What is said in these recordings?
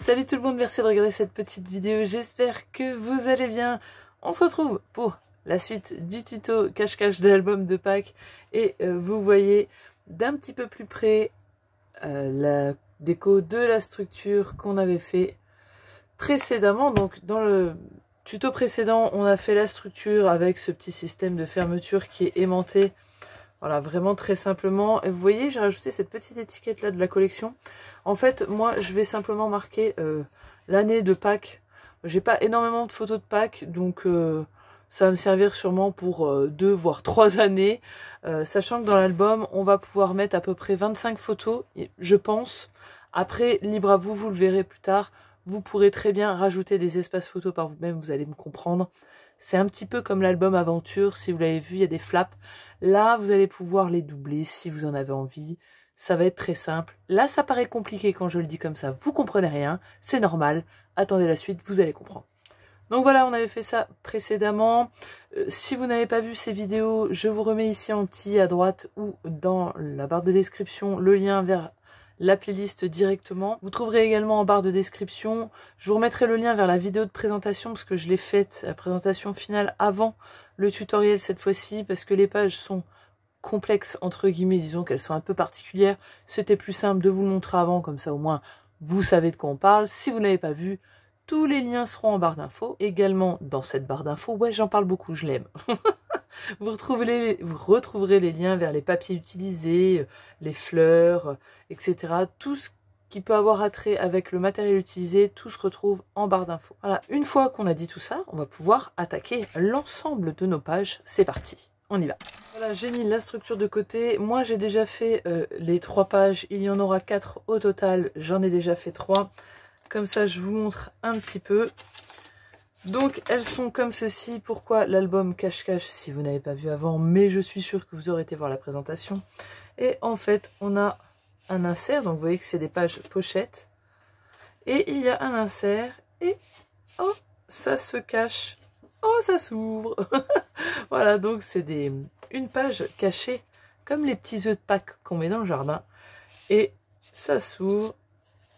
Salut tout le monde, merci de regarder cette petite vidéo, j'espère que vous allez bien. On se retrouve pour la suite du tuto cache-cache de l'album de Pâques et vous voyez d'un petit peu plus près la déco de la structure qu'on avait fait précédemment. Donc dans le tuto précédent, on a fait la structure avec ce petit système de fermeture qui est aimanté. Voilà, vraiment très simplement. Et vous voyez, j'ai rajouté cette petite étiquette là de la collection. En fait, moi, je vais simplement marquer l'année de Pâques. J'ai pas énormément de photos de Pâques, donc ça va me servir sûrement pour 2 voire 3 années. Sachant que dans l'album, on va pouvoir mettre à peu près 25 photos, je pense. Après, libre à vous, vous le verrez plus tard. Vous pourrez très bien rajouter des espaces photos par vous-même, vous allez me comprendre. C'est un petit peu comme l'album Aventure, si vous l'avez vu, il y a des flaps. Là, vous allez pouvoir les doubler si vous en avez envie. Ça va être très simple. Là, ça paraît compliqué quand je le dis comme ça. Vous comprenez rien, c'est normal. Attendez la suite, vous allez comprendre. Donc voilà, on avait fait ça précédemment. Si vous n'avez pas vu ces vidéos, je vous remets ici en petit à droite ou dans la barre de description le lien vers la playlist directement. Vous trouverez également en barre de description, je vous remettrai le lien vers la vidéo de présentation parce que je l'ai faite, la présentation finale avant le tutoriel cette fois-ci, parce que les pages sont complexes entre guillemets, disons qu'elles sont un peu particulières. C'était plus simple de vous le montrer avant, comme ça au moins vous savez de quoi on parle. Si vous n'avez pas vu, tous les liens seront en barre d'infos. Également dans cette barre d'infos, ouais j'en parle beaucoup, je l'aime. Vous retrouverez les liens vers les papiers utilisés, les fleurs, etc. Tout ce qui peut avoir attrait avec le matériel utilisé, tout se retrouve en barre d'infos. Voilà, une fois qu'on a dit tout ça, on va pouvoir attaquer l'ensemble de nos pages. C'est parti, on y va. Voilà, j'ai mis la structure de côté. Moi, j'ai déjà fait les 3 pages. Il y en aura 4 au total. J'en ai déjà fait 3. Comme ça, je vous montre un petit peu. Donc elles sont comme ceci. Pourquoi l'album cache-cache si vous n'avez pas vu avant, mais je suis sûre que vous aurez été voir la présentation. Et en fait on a un insert, donc vous voyez que c'est des pages pochettes. Et il y a un insert et oh ça se cache, oh ça s'ouvre. Voilà, donc c'est une page cachée comme les petits œufs de Pâques qu'on met dans le jardin. Et ça s'ouvre.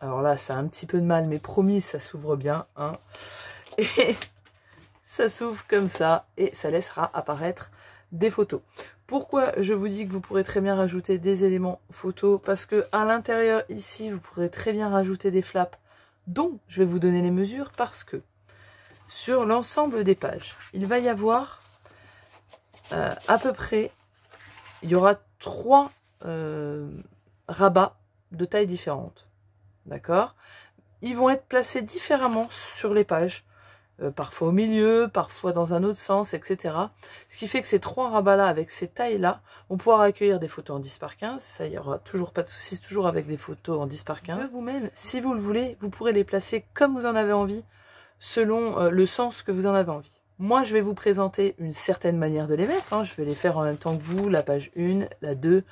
Alors là ça a un petit peu de mal, mais promis ça s'ouvre bien, hein. Et ça s'ouvre comme ça et ça laissera apparaître des photos. Pourquoi je vous dis que vous pourrez très bien rajouter des éléments photos? Parce que à l'intérieur ici, vous pourrez très bien rajouter des flaps dont je vais vous donner les mesures, parce que sur l'ensemble des pages, il va y avoir à peu près, il y aura 3 rabats de tailles différentes. D'accord? Ils vont être placés différemment sur les pages. Parfois au milieu, parfois dans un autre sens, etc. Ce qui fait que ces 3 rabats-là, avec ces tailles-là, vont pouvoir accueillir des photos en 10 par 15. Ça, il n'y aura toujours pas de soucis, c'est toujours avec des photos en 10 par 15. Je vous mène, si vous le voulez, vous pourrez les placer comme vous en avez envie, selon le sens que vous en avez envie. Moi, je vais vous présenter une certaine manière de les mettre, hein. Je vais les faire en même temps que vous, la page 1, la 2,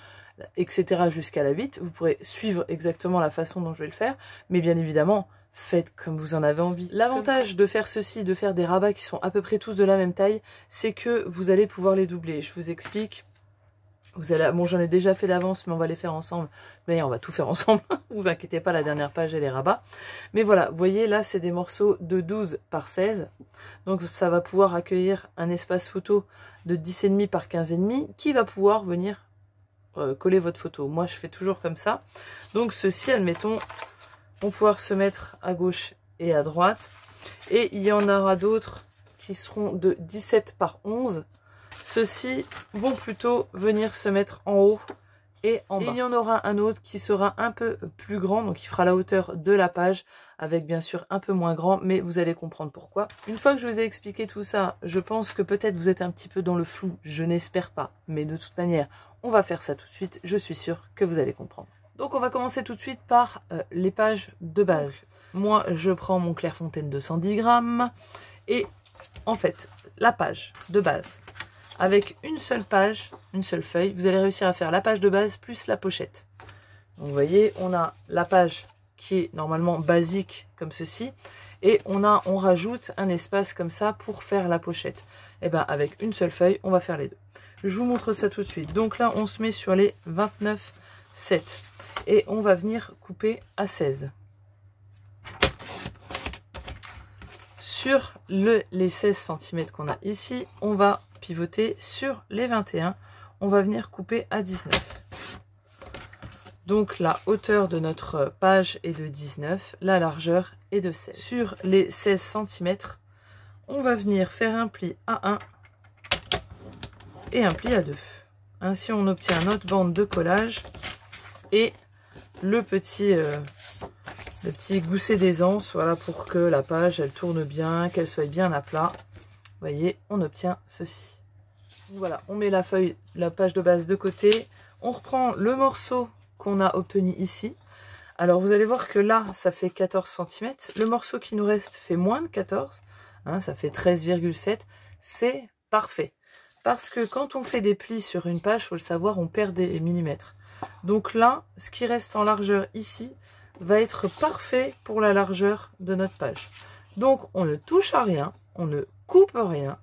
etc. jusqu'à la 8. Vous pourrez suivre exactement la façon dont je vais le faire, mais bien évidemment, faites comme vous en avez envie. L'avantage de faire ceci, de faire des rabats qui sont à peu près tous de la même taille, c'est que vous allez pouvoir les doubler. Je vous explique. Vous allez, bon, j'en ai déjà fait d'avance, mais on va les faire ensemble. Mais on va tout faire ensemble. Vous inquiétez pas, la dernière page et les rabats. Mais voilà, vous voyez, là, c'est des morceaux de 12 par 16. Donc ça va pouvoir accueillir un espace photo de 10,5 par 15,5 qui va pouvoir venir coller votre photo. Moi, je fais toujours comme ça. Donc ceci, admettons, vont pouvoir se mettre à gauche et à droite. Et il y en aura d'autres qui seront de 17 par 11. Ceux-ci vont plutôt venir se mettre en haut et en bas. Et il y en aura un autre qui sera un peu plus grand, donc il fera la hauteur de la page, avec bien sûr un peu moins grand, mais vous allez comprendre pourquoi. Une fois que je vous ai expliqué tout ça, je pense que peut-être vous êtes un petit peu dans le flou, je n'espère pas. Mais de toute manière, on va faire ça tout de suite, je suis sûre que vous allez comprendre. Donc on va commencer tout de suite par les pages de base. Moi je prends mon Clairefontaine 210 grammes et en fait la page de base avec une seule page, une seule feuille, vous allez réussir à faire la page de base plus la pochette. Donc vous voyez, on a la page qui est normalement basique comme ceci et on rajoute un espace comme ça pour faire la pochette. Et bien avec une seule feuille on va faire les deux. Je vous montre ça tout de suite. Donc là on se met sur les 29,7. Et on va venir couper à 16. sur les 16 cm qu'on a ici, on va pivoter sur les 21. On va venir couper à 19. Donc la hauteur de notre page est de 19, la largeur est de 16. Sur les 16 cm, on va venir faire un pli à 1 et un pli à 2. Ainsi on obtient notre bande de collage et le petit gousset d'aisance, voilà, pour que la page elle tourne bien, qu'elle soit bien à plat. Vous voyez, on obtient ceci. Voilà, on met la page de base de côté, on reprend le morceau qu'on a obtenu ici. Alors vous allez voir que là ça fait 14 cm, le morceau qui nous reste fait moins de 14, hein, ça fait 13,7, c'est parfait. Parce que quand on fait des plis sur une page, il faut le savoir, on perd des millimètres. Donc là, ce qui reste en largeur ici va être parfait pour la largeur de notre page. Donc on ne touche à rien, on ne coupe rien,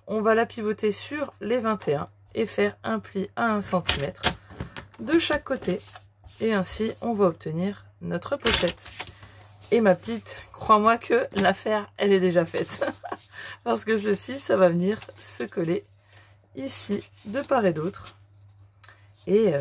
on va la pivoter sur les 21 et faire un pli à 1 cm de chaque côté. Et ainsi, on va obtenir notre pochette. Et ma petite, crois-moi que l'affaire, elle est déjà faite. Parce que ceci, ça va venir se coller ici, de part et d'autre. Et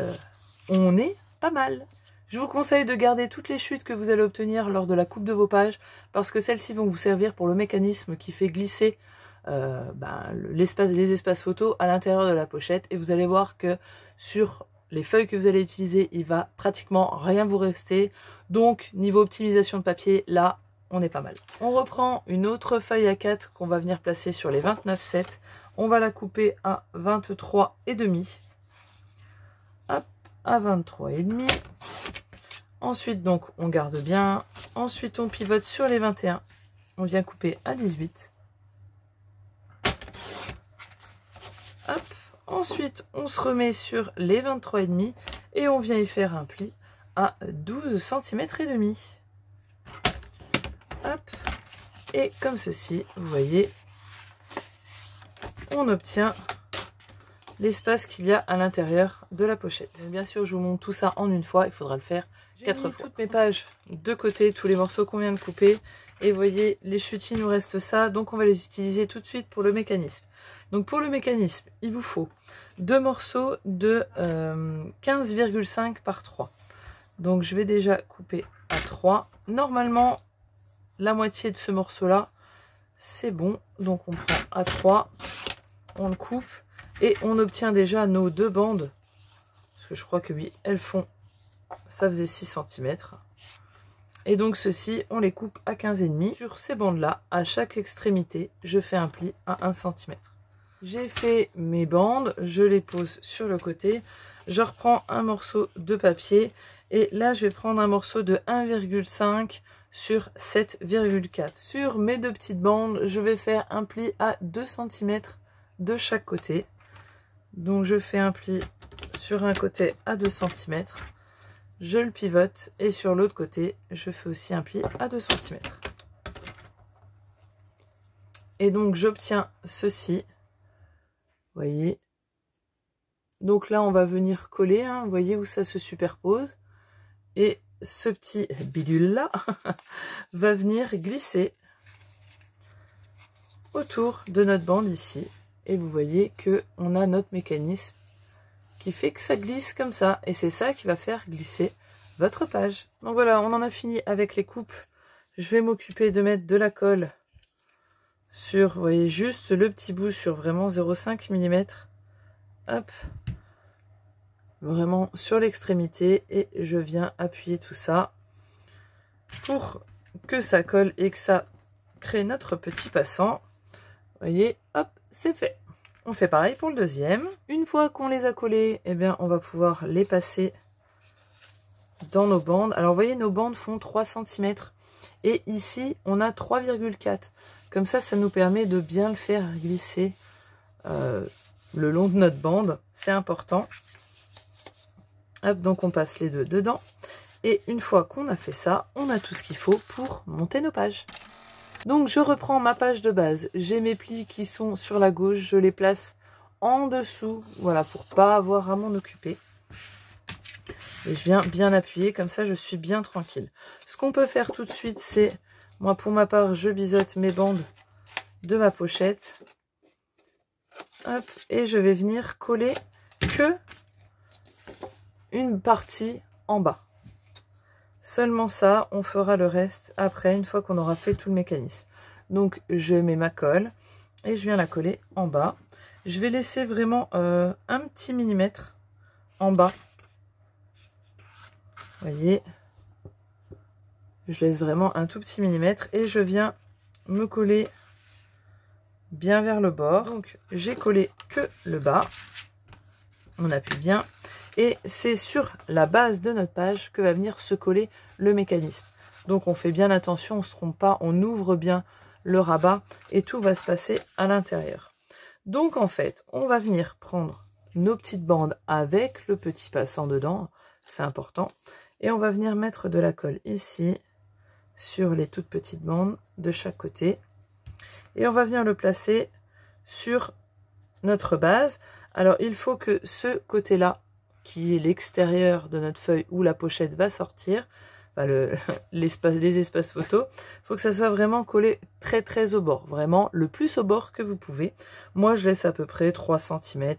on est pas mal. Je vous conseille de garder toutes les chutes que vous allez obtenir lors de la coupe de vos pages, parce que celles-ci vont vous servir pour le mécanisme qui fait glisser les espaces photos à l'intérieur de la pochette. Et vous allez voir que sur les feuilles que vous allez utiliser, il va pratiquement rien vous rester. Donc, niveau optimisation de papier, là, on est pas mal. On reprend une autre feuille A4 qu'on va venir placer sur les 29,7. On va la couper à 23,5. Hop, à 23,5. Ensuite, donc, on garde bien. Ensuite, on pivote sur les 21. On vient couper à 18. Hop. Ensuite, on se remet sur les 23,5 et on vient y faire un pli à 12 cm et demi. Hop. Et comme ceci, vous voyez, on obtient l'espace qu'il y a à l'intérieur de la pochette. Donc, bien sûr, je vous montre tout ça en une fois, il faudra le faire 4 fois. Toutes mes pages de côté, tous les morceaux qu'on vient de couper. Et vous voyez, les chutes, il nous reste ça, donc on va les utiliser tout de suite pour le mécanisme. Donc pour le mécanisme, il vous faut 2 morceaux de 15,5 par 3. Donc je vais déjà couper à 3. Normalement, la moitié de ce morceau-là, c'est bon. Donc on prend à 3, on le coupe et on obtient déjà nos 2 bandes. Parce que je crois que oui, elles font, ça faisait 6 cm. Et donc ceci, on les coupe à 15,5. Sur ces bandes-là, à chaque extrémité, je fais un pli à 1 cm. J'ai fait mes bandes, je les pose sur le côté. Je reprends un morceau de papier. Et là, je vais prendre un morceau de 1,5 sur 7,4. Sur mes 2 petites bandes, je vais faire un pli à 2 cm de chaque côté. Donc je fais un pli sur un côté à 2 cm. Je le pivote et sur l'autre côté, je fais aussi un pli à 2 cm. Et donc j'obtiens ceci. Vous voyez. Donc là, on va venir coller. Hein, vous voyez où ça se superpose. Et ce petit bidule-là va venir glisser autour de notre bande ici. Et vous voyez qu'on a notre mécanisme qui fait que ça glisse comme ça. Et c'est ça qui va faire glisser votre page. Donc voilà, on en a fini avec les coupes. Je vais m'occuper de mettre de la colle sur, vous voyez, juste le petit bout sur vraiment 0,5 mm. Hop. Vraiment sur l'extrémité. Et je viens appuyer tout ça pour que ça colle et que ça crée notre petit passant. Vous voyez, hop, c'est fait. On fait pareil pour le deuxième. Une fois qu'on les a collés, eh bien, on va pouvoir les passer dans nos bandes. Alors, vous voyez, nos bandes font 3 cm. Et ici, on a 3,4. Comme ça, ça nous permet de bien le faire glisser le long de notre bande. C'est important. Hop, donc on passe les deux dedans. Et une fois qu'on a fait ça, on a tout ce qu'il faut pour monter nos pages. Donc je reprends ma page de base. J'ai mes plis qui sont sur la gauche. Je les place en dessous. Voilà, pour pas avoir à m'en occuper. Et je viens bien appuyer. Comme ça, je suis bien tranquille. Ce qu'on peut faire tout de suite, c'est... Moi, pour ma part, je biseaute mes bandes de ma pochette. Hop, et je vais venir coller que une partie en bas. Seulement ça, on fera le reste après, une fois qu'on aura fait tout le mécanisme. Donc je mets ma colle et je viens la coller en bas. Je vais laisser vraiment un petit millimètre en bas. Vous voyez, je laisse vraiment un tout petit millimètre et je viens me coller bien vers le bord. Donc j'ai collé que le bas. On appuie bien. Et c'est sur la base de notre page que va venir se coller le mécanisme. Donc on fait bien attention, on ne se trompe pas, on ouvre bien le rabat et tout va se passer à l'intérieur. Donc en fait, on va venir prendre nos petites bandes avec le petit passant dedans, c'est important. Et on va venir mettre de la colle ici, sur les toutes petites bandes de chaque côté. Et on va venir le placer sur notre base. Alors il faut que ce côté-là, qui est l'extérieur de notre feuille où la pochette va sortir, enfin les espaces photos, il faut que ça soit vraiment collé très au bord, vraiment le plus au bord que vous pouvez. Moi je laisse à peu près 3 cm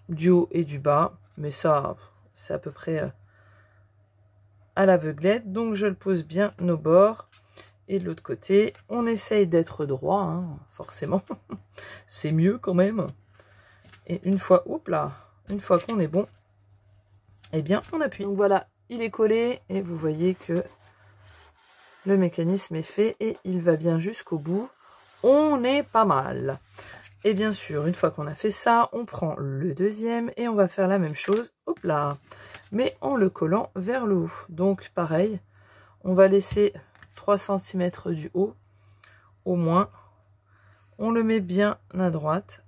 du haut et du bas, mais ça c'est à peu près à l'aveuglette, donc je le pose bien au bord. Et de l'autre côté, on essaye d'être droit, hein, forcément, c'est mieux quand même. Et une fois, hop là, une fois qu'on est bon, eh bien on appuie. Donc voilà, il est collé et vous voyez que le mécanisme est fait et il va bien jusqu'au bout. On est pas mal. Et bien sûr, une fois qu'on a fait ça, on prend le deuxième et on va faire la même chose, hop là, mais en le collant vers le haut. Donc pareil, on va laisser 3 cm du haut au moins. On le met bien à droite,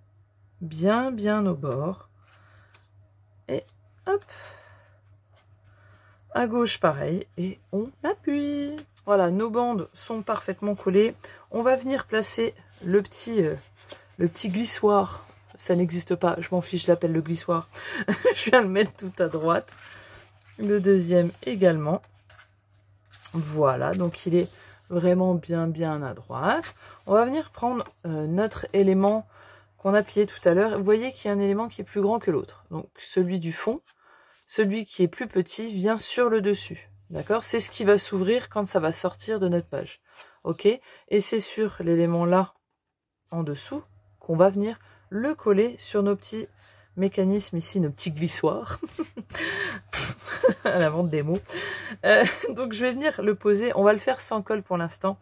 bien au bord. Et hop, à gauche pareil, et on appuie. Voilà, nos bandes sont parfaitement collées. On va venir placer le petit glissoir. Ça n'existe pas, je m'en fiche, je l'appelle le glissoir. Je viens le mettre tout à droite. Le deuxième également. Voilà, donc il est vraiment bien à droite. On va venir prendre notre élément qu'on a plié tout à l'heure. Vous voyez qu'il y a un élément qui est plus grand que l'autre. Donc celui du fond, celui qui est plus petit vient sur le dessus. D'accord? C'est ce qui va s'ouvrir quand ça va sortir de notre page. Ok? Et c'est sur l'élément là, en dessous, qu'on va venir le coller sur nos petits mécanismes ici, nos petits glissoirs. À la vente des mots. Donc je vais venir le poser. On va le faire sans colle pour l'instant.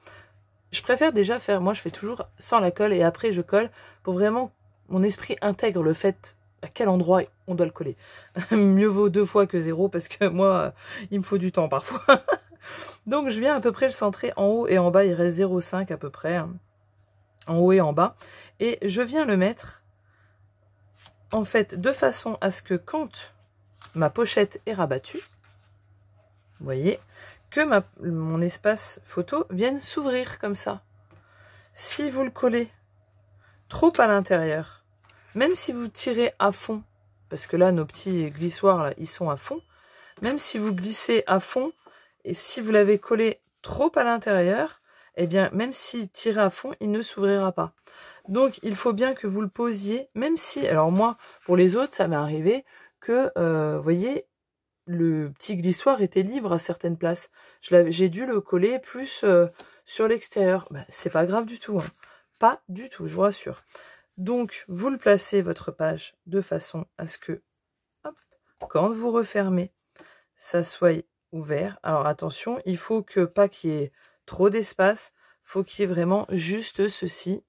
Je préfère déjà faire, moi je fais toujours sans la colle et après je colle pour vraiment mon esprit intègre le fait à quel endroit on doit le coller. Mieux vaut 2 fois que 0 parce que moi il me faut du temps parfois. Donc je viens à peu près le centrer en haut et en bas, il reste 0,5 à peu près, hein, en haut et en bas. Et je viens le mettre en fait de façon à ce que quand ma pochette est rabattue, vous voyez, que mon espace photo vienne s'ouvrir comme ça. Si vous le collez trop à l'intérieur, même si vous tirez à fond, parce que là, nos petits glissoirs, là, ils sont à fond, même si vous glissez à fond, et si vous l'avez collé trop à l'intérieur, eh bien, même s'il tire à fond, il ne s'ouvrira pas. Donc, il faut bien que vous le posiez, même si, alors moi, pour les autres, ça m'est arrivé que, vous voyez, le petit glissoir était libre à certaines places. J'ai dû le coller plus sur l'extérieur. Ben, c'est pas grave du tout, hein. Pas du tout, je vous rassure. Donc, vous le placez, votre page, de façon à ce que, hop, quand vous refermez, ça soit ouvert. Alors, attention, il faut que pas qu'il y ait trop d'espace. Il faut qu'il y ait vraiment juste ceci.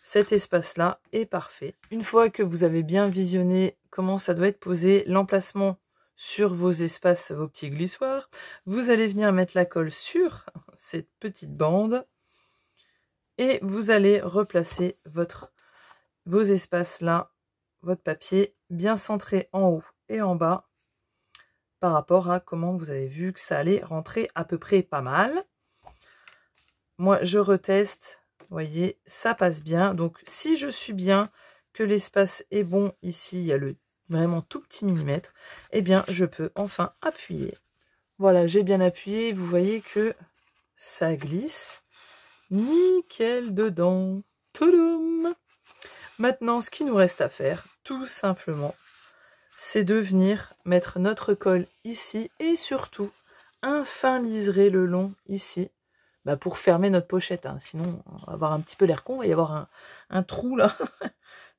Cet espace-là est parfait. Une fois que vous avez bien visionné comment ça doit être posé, l'emplacement sur vos espaces, vos petits glissoirs, vous allez venir mettre la colle sur cette petite bande et vous allez replacer vos espaces là, votre papier bien centré en haut et en bas par rapport à comment vous avez vu que ça allait rentrer à peu près pas mal. Moi je reteste, vous voyez, ça passe bien. Donc si je suis bien, que l'espace est bon, ici il y a le vraiment tout petit millimètre, eh bien je peux enfin appuyer. Voilà, j'ai bien appuyé, vous voyez que ça glisse, nickel dedans. Toudoum! Maintenant, ce qu'il nous reste à faire, tout simplement, c'est de venir mettre notre colle ici et surtout un fin liseré le long ici, pour fermer notre pochette. Hein. Sinon, on va avoir un petit peu l'air con, il va y avoir un trou là.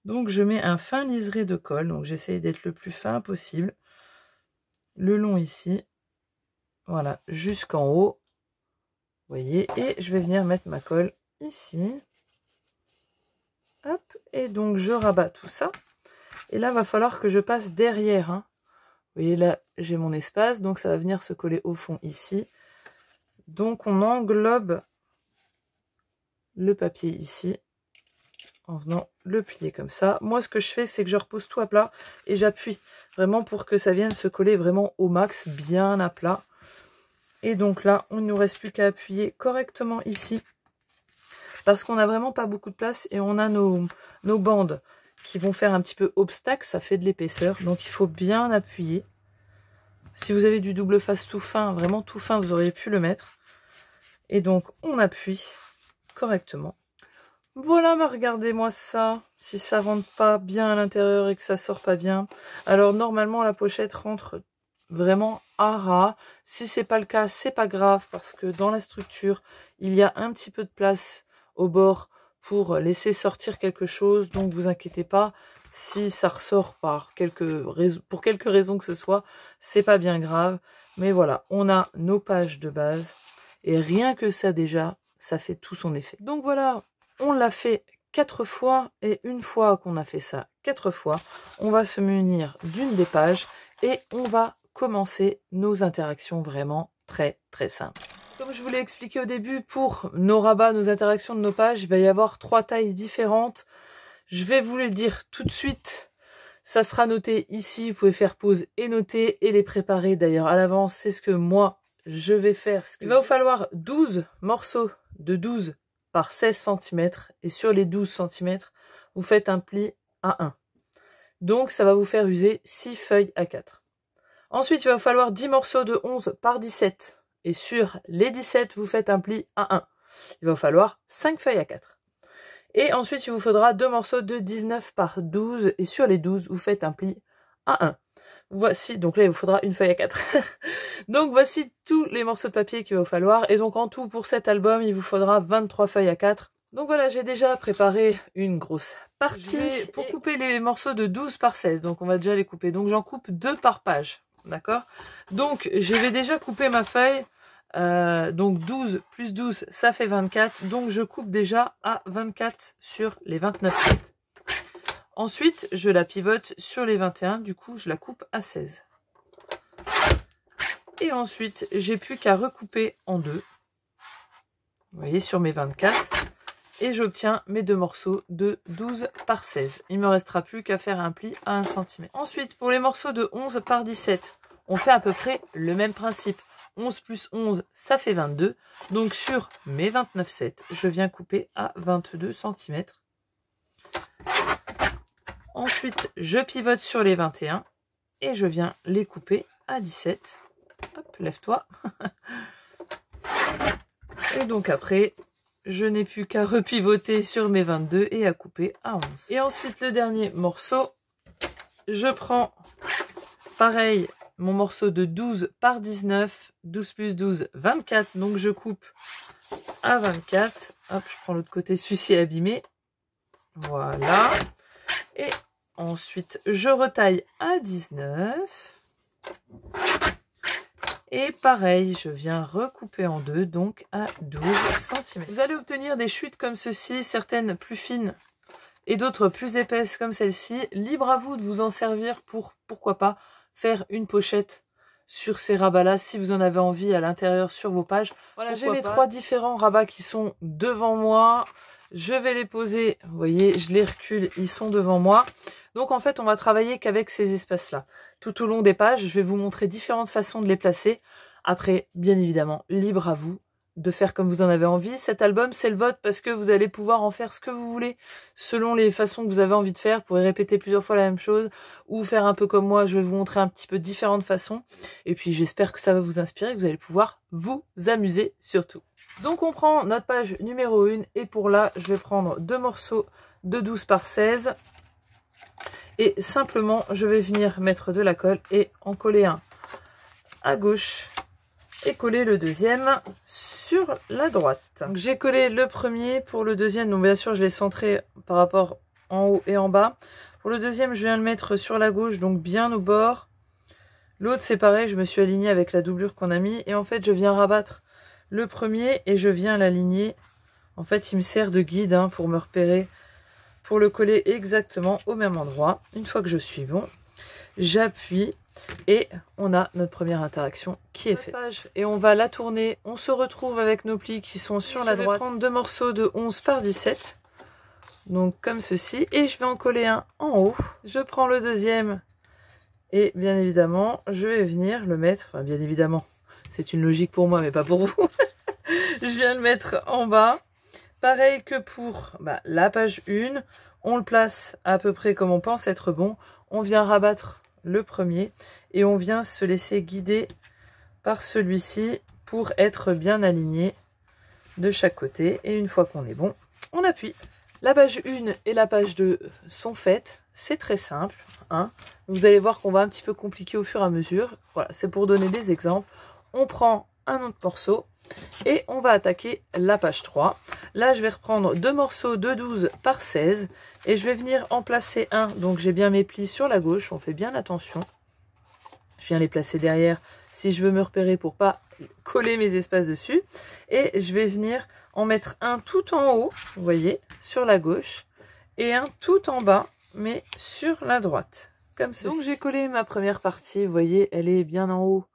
Donc, je mets un fin liseré de colle. Donc, j'essaye d'être le plus fin possible. Le long ici. Voilà, jusqu'en haut. Vous voyez, et je vais venir mettre ma colle ici. Hop, et donc je rabats tout ça. Et là, il va falloir que je passe derrière. Hein. Vous voyez, là, j'ai mon espace, donc ça va venir se coller au fond ici. Donc, on englobe le papier ici, en venant le plier comme ça. Moi, ce que je fais, c'est que je repose tout à plat et j'appuie vraiment pour que ça vienne se coller vraiment au max, bien à plat. Et donc là, on ne nous reste plus qu'à appuyer correctement ici. Parce qu'on n'a vraiment pas beaucoup de place et on a nos bandes qui vont faire un petit peu obstacle. Ça fait de l'épaisseur. Donc il faut bien appuyer. Si vous avez du double face tout fin, vraiment tout fin, vous auriez pu le mettre. Et donc on appuie correctement. Voilà, regardez-moi ça. Si ça rentre pas bien à l'intérieur et que ça sort pas bien. Alors normalement la pochette rentre vraiment à ras. Si c'est pas le cas, c'est pas grave parce que dans la structure, il y a un petit peu de place au bord pour laisser sortir quelque chose. Donc vous inquiétez pas, si ça ressort pour quelque raison que ce soit, c'est pas bien grave. Mais voilà, on a nos pages de base et rien que ça déjà, ça fait tout son effet. Donc voilà, on l'a fait 4 fois et une fois qu'on a fait ça 4 fois, on va se munir d'une des pages et on va commencer nos interactions vraiment très simples. Comme je vous l'ai expliqué au début, pour nos rabats, nos interactions de nos pages, il va y avoir 3 tailles différentes. Je vais vous le dire tout de suite. Ça sera noté ici, vous pouvez faire pause et noter et les préparer d'ailleurs à l'avance. C'est ce que moi, je vais faire. Il va vous falloir 12 morceaux de 12 par 16 cm. Et sur les 12 cm, vous faites un pli à 1. Donc ça va vous faire user 6 feuilles à 4. Ensuite, il va vous falloir 10 morceaux de 11 par 17. Et sur les 17, vous faites un pli à 1. Il va vous falloir 5 feuilles à 4. Et ensuite, il vous faudra 2 morceaux de 19 par 12. Et sur les 12, vous faites un pli à 1. Voici, donc là, il vous faudra une feuille à 4. Donc voici tous les morceaux de papier qu'il va vous falloir. Et donc en tout, pour cet album, il vous faudra 23 feuilles à 4. Donc voilà, j'ai déjà préparé une grosse partie pour couper les morceaux de 12 par 16. Donc on va déjà les couper. Donc j'en coupe 2 par page. D'accord? Donc je vais déjà couper ma feuille. Donc 12 plus 12, ça fait 24. Donc je coupe déjà à 24 sur les 29 feuilles. Ensuite, je la pivote sur les 21. Du coup, je la coupe à 16. Et ensuite, j'ai plus qu'à recouper en 2. Vous voyez, sur mes 24. Et j'obtiens mes 2 morceaux de 12 par 16. Il ne me restera plus qu'à faire un pli à 1 cm. Ensuite, pour les morceaux de 11 par 17, on fait à peu près le même principe. 11 plus 11, ça fait 22. Donc sur mes 29,7, je viens couper à 22 cm. Ensuite, je pivote sur les 21 et je viens les couper à 17. Hop, lève-toi. Et donc après, je n'ai plus qu'à repivoter sur mes 22 et à couper à 11. Et ensuite, le dernier morceau, je prends pareil mon morceau de 12 par 19, 12 plus 12, 24. Donc je coupe à 24. Hop, je prends l'autre côté, celui-ci est abîmé. Voilà. Et ensuite, je retaille à 19. Et pareil, je viens recouper en 2, donc à 12 cm. Vous allez obtenir des chutes comme ceci, certaines plus fines et d'autres plus épaisses comme celle-ci. Libre à vous de vous en servir pour, pourquoi pas, faire une pochette sur ces rabats-là, si vous en avez envie à l'intérieur sur vos pages. Voilà, j'ai mes 3 différents rabats qui sont devant moi. Je vais les poser, vous voyez, je les recule, ils sont devant moi. Donc en fait, on va travailler qu'avec ces espaces-là. Tout au long des pages, je vais vous montrer différentes façons de les placer. Après, bien évidemment, libre à vous de faire comme vous en avez envie. Cet album, c'est le vôtre parce que vous allez pouvoir en faire ce que vous voulez selon les façons que vous avez envie de faire. Vous pourrez répéter plusieurs fois la même chose ou faire un peu comme moi. Je vais vous montrer un petit peu différentes façons. Et puis, j'espère que ça va vous inspirer, que vous allez pouvoir vous amuser surtout. Donc, on prend notre page numéro 1 et pour là, je vais prendre 2 morceaux de 12 par 16. Et simplement, je vais venir mettre de la colle et en coller un à gauche et coller le deuxième sur la droite. J'ai collé le premier pour le deuxième, donc bien sûr je l'ai centré par rapport en haut et en bas. Pour le deuxième, je viens le mettre sur la gauche, donc bien au bord. L'autre c'est pareil, je me suis alignée avec la doublure qu'on a mis et en fait je viens rabattre le premier et je viens l'aligner. En fait il me sert de guide hein, pour me repérer, pour le coller exactement au même endroit. Une fois que je suis bon, j'appuie et on a notre première interaction qui est faite. Et on va la tourner. On se retrouve avec nos plis qui sont sur la droite. Je vais prendre 2 morceaux de 11 par 17. Donc comme ceci. Et je vais en coller un en haut. Je prends le deuxième. Et bien évidemment, je vais venir le mettre. Enfin bien évidemment, c'est une logique pour moi mais pas pour vous. Je viens le mettre en bas. Pareil que pour la page 1, on le place à peu près comme on pense être bon. On vient rabattre le premier et on vient se laisser guider par celui-ci pour être bien aligné de chaque côté. Et une fois qu'on est bon, on appuie. La page 1 et la page 2 sont faites. C'est très simple. Hein. Vous allez voir qu'on va un petit peu compliquer au fur et à mesure. Voilà, c'est pour donner des exemples. On prend un autre morceau. Et on va attaquer la page 3. Là, je vais reprendre 2 morceaux de 12 par 16. Et je vais venir en placer un. Donc, j'ai bien mes plis sur la gauche. On fait bien attention. Je viens les placer derrière si je veux me repérer pour pas coller mes espaces dessus. Et je vais venir en mettre un tout en haut, vous voyez, sur la gauche. Et un tout en bas, mais sur la droite. Comme ceci. Donc, j'ai collé ma première partie. Vous voyez, elle est bien en haut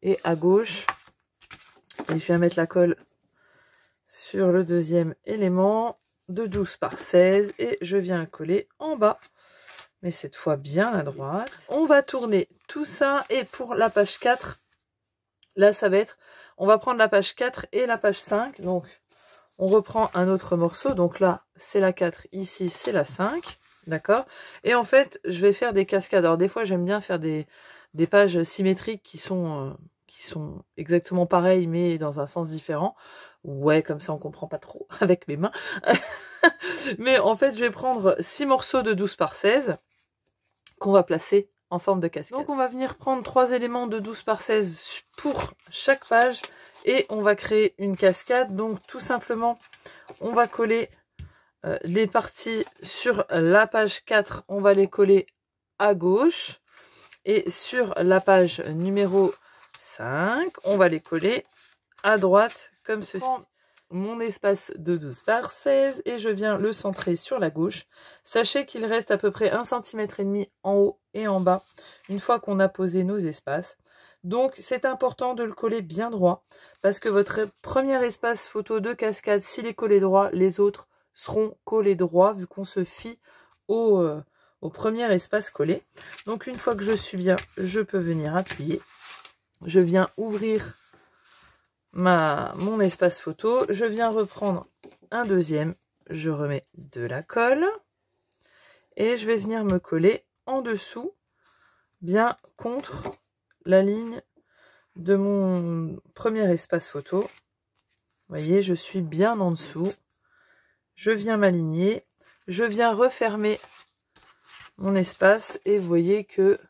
et à gauche. Et je viens mettre la colle sur le deuxième élément de 12 par 16 et je viens coller en bas, mais cette fois bien à droite. On va tourner tout ça et pour la page 4, là ça va être, on va prendre la page 4 et la page 5, donc on reprend un autre morceau, donc là c'est la 4, ici c'est la 5, d'accord? Et en fait je vais faire des cascades. Alors des fois j'aime bien faire des pages symétriques qui sont exactement pareilles mais dans un sens différent. Ouais, comme ça on comprend pas trop avec mes mains. Mais en fait je vais prendre 6 morceaux de 12 par 16 qu'on va placer en forme de cascade. Donc on va venir prendre 3 éléments de 12 par 16 pour chaque page et on va créer une cascade. Donc tout simplement on va coller les parties sur la page 4, on va les coller à gauche et sur la page numéro 5, on va les coller à droite comme ceci. Mon espace de 12 par 16 et je viens le centrer sur la gauche. Sachez qu'il reste à peu près 1,5 cm en haut et en bas une fois qu'on a posé nos espaces. Donc c'est important de le coller bien droit parce que votre premier espace photo de cascade, s'il est collé droit, les autres seront collés droit vu qu'on se fie au premier espace collé. Donc une fois que je suis bien, je peux venir appuyer. Je viens ouvrir mon espace photo. Je viens reprendre un deuxième. Je remets de la colle. Et je vais venir me coller en dessous, bien contre la ligne de mon premier espace photo. Vous voyez, je suis bien en dessous. Je viens m'aligner. Je viens refermer mon espace. Et vous voyez que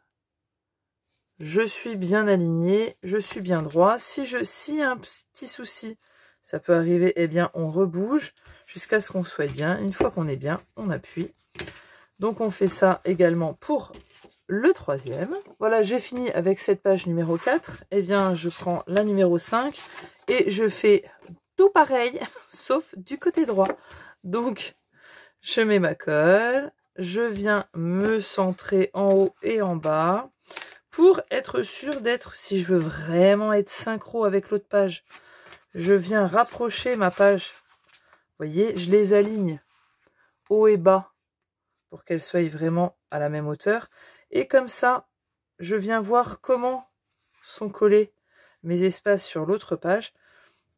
je suis bien alignée, je suis bien droit. S'il y a un petit souci, ça peut arriver, eh bien on rebouge jusqu'à ce qu'on soit bien. Une fois qu'on est bien, on appuie. Donc on fait ça également pour le troisième. Voilà, j'ai fini avec cette page numéro 4. Eh bien je prends la numéro 5 et je fais tout pareil, sauf du côté droit. Donc je mets ma colle, je viens me centrer en haut et en bas. Pour être sûr d'être, si je veux vraiment être synchro avec l'autre page, je viens rapprocher ma page. Vous voyez, je les aligne haut et bas pour qu'elles soient vraiment à la même hauteur. Et comme ça, je viens voir comment sont collés mes espaces sur l'autre page.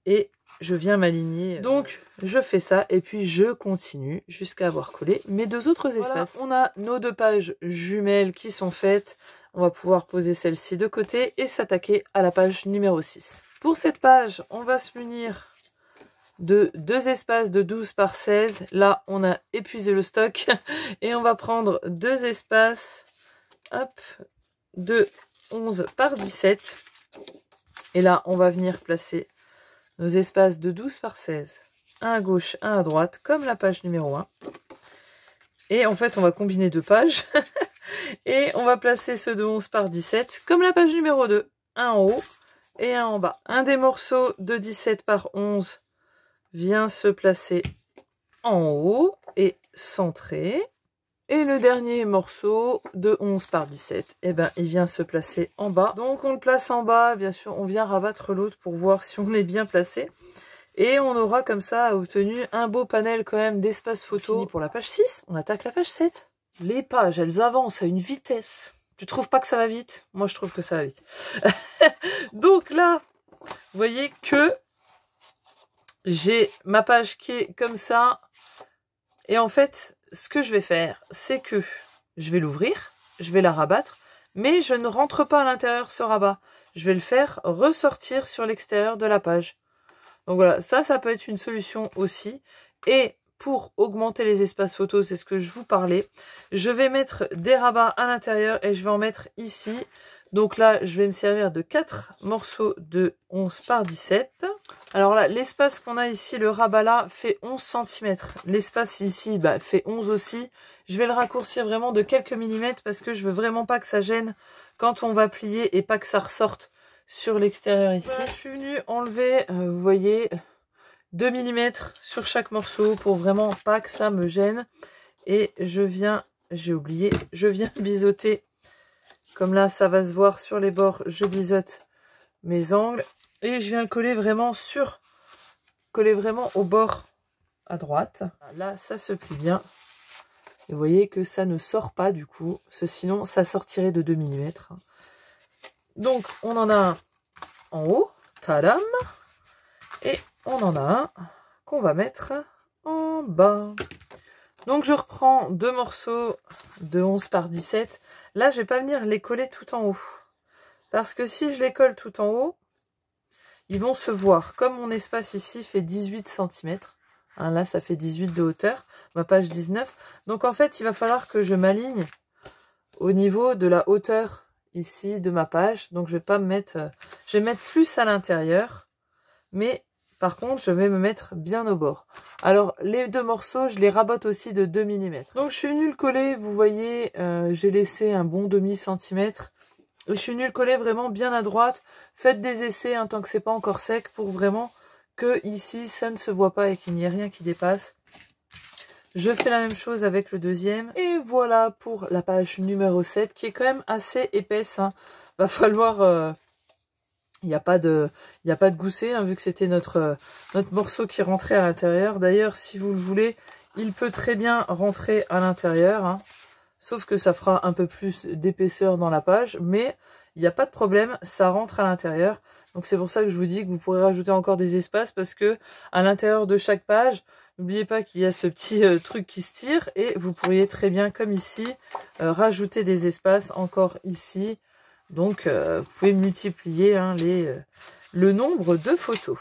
Et je viens m'aligner. Donc je fais ça et puis je continue jusqu'à avoir collé mes deux autres espaces. Voilà, on a nos deux pages jumelles qui sont faites. On va pouvoir poser celle-ci de côté et s'attaquer à la page numéro 6. Pour cette page, on va se munir de deux espaces de 12 par 16. Là, on a épuisé le stock et on va prendre deux espaces hop, de 11 par 17. Et là, on va venir placer nos espaces de 12 par 16. Un à gauche, un à droite, comme la page numéro 1. Et en fait, on va combiner deux pages. Et on va placer ceux de 11 par 17, comme la page numéro 2. Un en haut et un en bas. Un des morceaux de 17 par 11 vient se placer en haut et centré. Et le dernier morceau de 11 par 17, eh ben, il vient se placer en bas. Donc on le place en bas, bien sûr, on vient rabattre l'autre pour voir si on est bien placé. Et on aura comme ça obtenu un beau panel quand même d'espace photo. Fini pour la page 6, on attaque la page 7. Les pages, elles avancent à une vitesse. Tu trouves pas que ça va vite? Moi, je trouve que ça va vite. Donc là, vous voyez que j'ai ma page qui est comme ça. Et en fait, ce que je vais faire, c'est que je vais l'ouvrir, je vais la rabattre, mais je ne rentre pas à l'intérieur ce rabat. Je vais le faire ressortir sur l'extérieur de la page. Donc voilà, ça peut être une solution aussi. Et pour augmenter les espaces photos, c'est ce que je vous parlais, je vais mettre des rabats à l'intérieur et je vais en mettre ici. Donc là, je vais me servir de 4 morceaux de 11 par 17. Alors là, l'espace qu'on a ici, le rabat là, fait 11 cm. L'espace ici fait 11 aussi. Je vais le raccourcir vraiment de quelques millimètres parce que je veux vraiment pas que ça gêne quand on va plier et pas que ça ressorte sur l'extérieur ici. Voilà, je suis venue enlever, vous voyez, 2 mm sur chaque morceau pour vraiment pas que ça me gêne. Et je viens, j'ai oublié, je viens biseauter. Comme là, ça va se voir sur les bords, je biseaute mes angles. Et je viens le coller vraiment au bord à droite. Là, ça se plie bien. Et vous voyez que ça ne sort pas du coup. Sinon, ça sortirait de 2 mm. Donc, on en a un en haut. Tadam! Et on en a un qu'on va mettre en bas. Donc je reprends deux morceaux de 11 par 17. Là, je vais pas venir les coller tout en haut. Parce que si je les colle tout en haut, ils vont se voir. Comme mon espace ici fait 18 cm. Hein, là, ça fait 18 de hauteur. Ma page 19. Donc en fait, il va falloir que je m'aligne au niveau de la hauteur ici de ma page. Donc je vais pas me mettre... je vais mettre plus à l'intérieur. Mais... par contre, je vais me mettre bien au bord. Alors, les deux morceaux, je les rabote aussi de 2 mm. Donc, je suis venue le coller, vous voyez, j'ai laissé un bon demi-centimètre. Je suis venue le coller vraiment bien à droite. Faites des essais, hein, tant que c'est pas encore sec, pour vraiment que ici, ça ne se voit pas et qu'il n'y ait rien qui dépasse. Je fais la même chose avec le deuxième. Et voilà pour la page numéro 7, qui est quand même assez épaisse. Hein. Va falloir... il n'y a pas de gousset, hein, vu que c'était notre morceau qui rentrait à l'intérieur. D'ailleurs, si vous le voulez, il peut très bien rentrer à l'intérieur. Hein, sauf que ça fera un peu plus d'épaisseur dans la page. Mais il n'y a pas de problème, ça rentre à l'intérieur. Donc c'est pour ça que je vous dis que vous pourrez rajouter encore des espaces. Parce que à l'intérieur de chaque page, n'oubliez pas qu'il y a ce petit truc qui se tire. Et vous pourriez très bien, comme ici, rajouter des espaces encore ici. Donc, vous pouvez multiplier hein, le nombre de photos.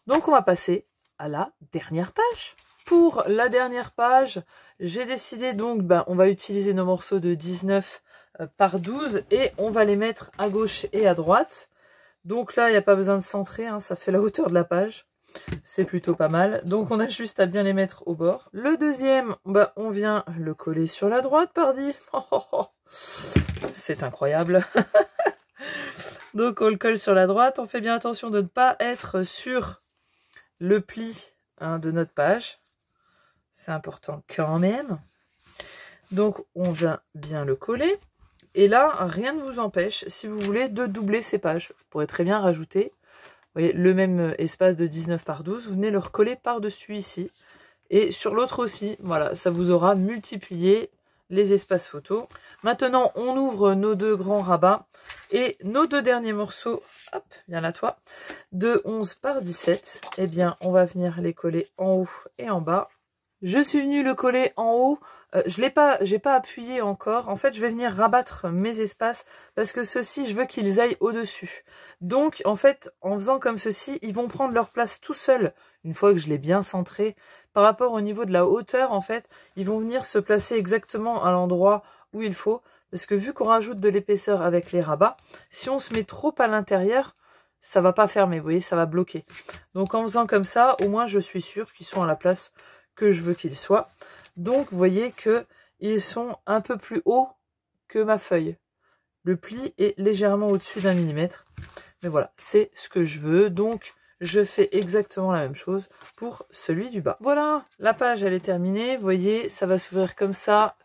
Donc, on va passer à la dernière page. Pour la dernière page, j'ai décidé donc, on va utiliser nos morceaux de 19 par 12 et on va les mettre à gauche et à droite. Donc là, il n'y a pas besoin de centrer, hein, ça fait la hauteur de la page. C'est plutôt pas mal. Donc, on a juste à bien les mettre au bord. Le deuxième, on vient le coller sur la droite, pardi. C'est incroyable. Donc on le colle sur la droite. On fait bien attention de ne pas être sur le pli hein, de notre page. C'est important quand même. Donc on vient bien le coller. Et là, rien ne vous empêche, si vous voulez, de doubler ces pages. Vous pourrez très bien rajouter vous voyez, le même espace de 19 par 12. Vous venez le recoller par-dessus ici. Et sur l'autre aussi. Voilà, ça vous aura multiplié les espaces photos. Maintenant, on ouvre nos deux grands rabats et nos deux derniers morceaux, hop, viens là toi, de 11 par 17. Eh bien, on va venir les coller en haut et en bas. Je suis venue le coller en haut, j'ai pas appuyé encore. En fait, je vais venir rabattre mes espaces parce que ceux-ci, je veux qu'ils aillent au-dessus. Donc, en fait, en faisant comme ceci, ils vont prendre leur place tout seuls. Une fois que je l'ai bien centré, par rapport au niveau de la hauteur, en fait, ils vont venir se placer exactement à l'endroit où il faut. Parce que vu qu'on rajoute de l'épaisseur avec les rabats, si on se met trop à l'intérieur, ça va pas fermer, vous voyez, ça va bloquer. Donc, en faisant comme ça, au moins, je suis sûre qu'ils sont à la place que je veux qu'ils soient. Donc, vous voyez que ils sont un peu plus hauts que ma feuille. Le pli est légèrement au-dessus d'1 millimètre. Mais voilà, c'est ce que je veux. Donc, je fais exactement la même chose pour celui du bas. Voilà, la page, elle est terminée. Vous voyez, ça va s'ouvrir comme ça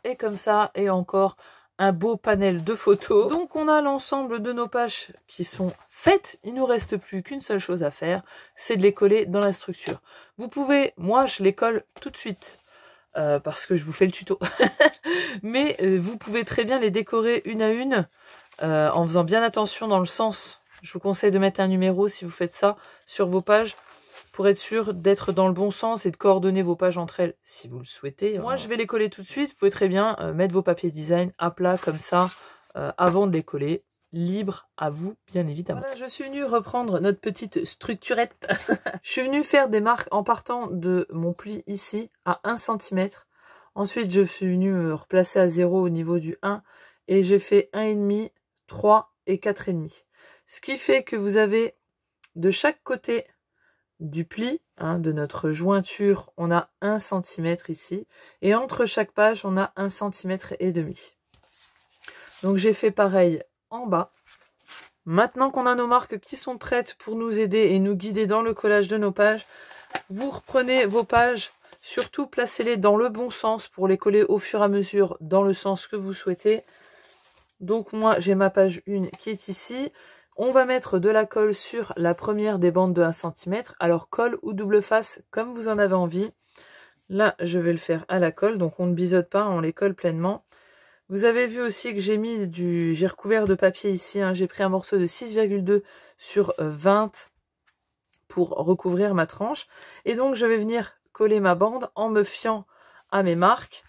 et comme ça. Et encore un beau panel de photos. Donc, on a l'ensemble de nos pages qui sont faites. Il nous reste plus qu'une seule chose à faire, c'est de les coller dans la structure. Vous pouvez, moi, je les colle tout de suite. Parce que je vous fais le tuto. Mais vous pouvez très bien les décorer une à une en faisant bien attention dans le sens. Je vous conseille de mettre un numéro si vous faites ça sur vos pages pour être sûr d'être dans le bon sens et de coordonner vos pages entre elles si vous le souhaitez. Moi, je vais les coller tout de suite. Vous pouvez très bien mettre vos papiers design à plat comme ça avant de les coller. Libre à vous, bien évidemment. Voilà, je suis venue reprendre notre petite structurette. Je suis venue faire des marques en partant de mon pli ici à 1 cm. Ensuite, je suis venue me replacer à 0 au niveau du 1 et j'ai fait 1,5, 3 et 4,5. Ce qui fait que vous avez de chaque côté du pli, hein, de notre jointure, on a 1 cm ici. Et entre chaque page, on a 1,5 cm. Donc j'ai fait pareil en bas. Maintenant qu'on a nos marques qui sont prêtes pour nous aider et nous guider dans le collage de nos pages, vous reprenez vos pages, surtout placez-les dans le bon sens pour les coller au fur et à mesure dans le sens que vous souhaitez. Donc moi j'ai ma page 1 qui est ici. On va mettre de la colle sur la première des bandes de 1 cm. Alors colle ou double face comme vous en avez envie. Là je vais le faire à la colle, donc on ne biseaute pas, on les colle pleinement. Vous avez vu aussi que j'ai recouvert de papier ici, hein, j'ai pris un morceau de 6,2 sur 20 pour recouvrir ma tranche. Et donc je vais venir coller ma bande en me fiant à mes marques.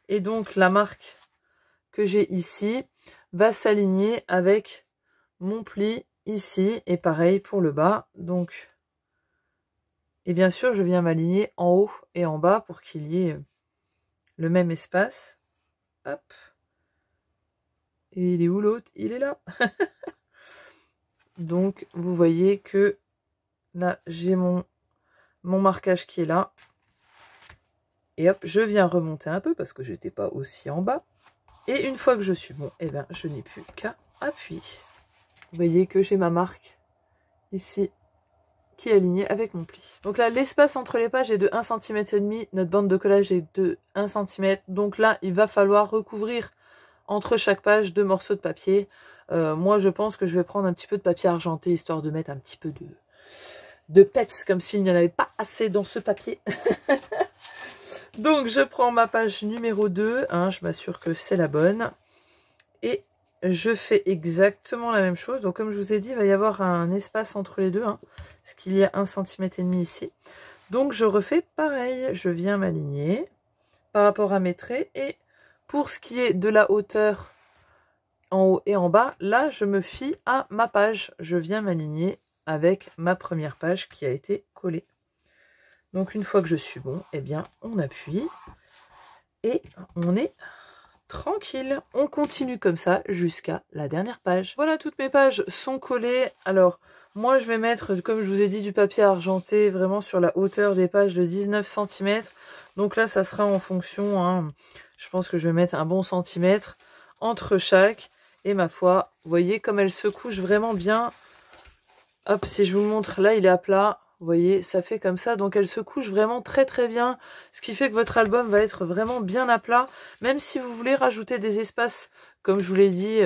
Et donc la marque que j'ai ici va s'aligner avec mon pli ici. Et pareil pour le bas. Donc, et bien sûr je viens m'aligner en haut et en bas pour qu'il y ait le même espace. Hop. Et il est où l'autre? Il est là. Donc, vous voyez que là, j'ai mon marquage qui est là. Et hop, je viens remonter un peu parce que j'étais pas aussi en bas. Et une fois que je suis bon, eh ben, je n'ai plus qu'à appuyer. Vous voyez que j'ai ma marque ici qui est alignée avec mon pli. Donc là, l'espace entre les pages est de 1,5 cm. Notre bande de collage est de 1 cm. Donc là, il va falloir recouvrir entre chaque page 2 morceaux de papier. Moi, je pense que je vais prendre un petit peu de papier argenté, histoire de mettre un petit peu de peps, comme s'il n'y en avait pas assez dans ce papier. Donc, je prends ma page numéro 2, hein, je m'assure que c'est la bonne. Et je fais exactement la même chose. Donc, comme je vous ai dit, il va y avoir un espace entre les deux, hein, parce qu'il y a 1,5 cm ici. Donc, je refais pareil. Je viens m'aligner par rapport à mes traits et pour ce qui est de la hauteur en haut et en bas, là, je me fie à ma page. Je viens m'aligner avec ma première page qui a été collée. Donc, une fois que je suis bon, eh bien, on appuie et on est tranquille. On continue comme ça jusqu'à la dernière page. Voilà, toutes mes pages sont collées. Alors, moi, je vais mettre, comme je vous ai dit, du papier argenté vraiment sur la hauteur des pages de 19 cm. Donc là, ça sera en fonction, hein. Je pense que je vais mettre un bon centimètre entre chaque. Et ma foi, vous voyez comme elle se couche vraiment bien. Hop, si je vous montre, là, il est à plat. Vous voyez, ça fait comme ça. Donc, elle se couche vraiment très, très bien. Ce qui fait que votre album va être vraiment bien à plat. Même si vous voulez rajouter des espaces, comme je vous l'ai dit,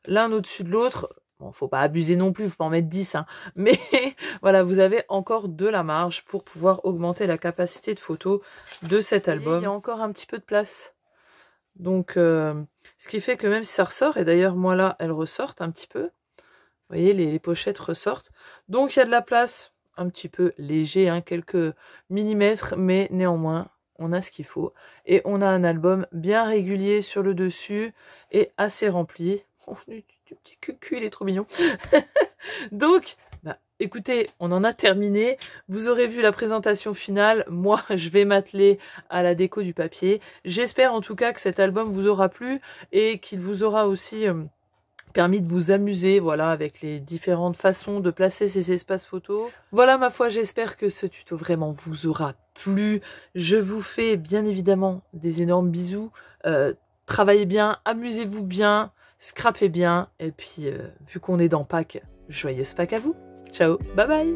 l'un au-dessus de l'autre. Bon, faut pas abuser non plus, faut pas en mettre 10. Hein. Mais voilà, vous avez encore de la marge pour pouvoir augmenter la capacité de photo de cet album. Il y a encore un petit peu de place. Donc, ce qui fait que même si ça ressort, et d'ailleurs moi là, elles ressortent un petit peu. Vous voyez, les pochettes ressortent. Donc il y a de la place, un petit peu léger, hein, quelques millimètres, mais néanmoins, on a ce qu'il faut. Et on a un album bien régulier sur le dessus et assez rempli. Oh, le petit cucu, il est trop mignon. Donc, bah, écoutez, on en a terminé. Vous aurez vu la présentation finale. Moi, je vais m'atteler à la déco du papier. J'espère en tout cas que cet album vous aura plu et qu'il vous aura aussi permis de vous amuser, voilà, avec les différentes façons de placer ces espaces photos. Voilà, ma foi, j'espère que ce tuto vraiment vous aura plu. Je vous fais bien évidemment des énormes bisous. Travaillez bien, amusez-vous bien, scrapez bien. Et puis, vu qu'on est dans Pâques, joyeuse Pâques à vous. Ciao, bye bye.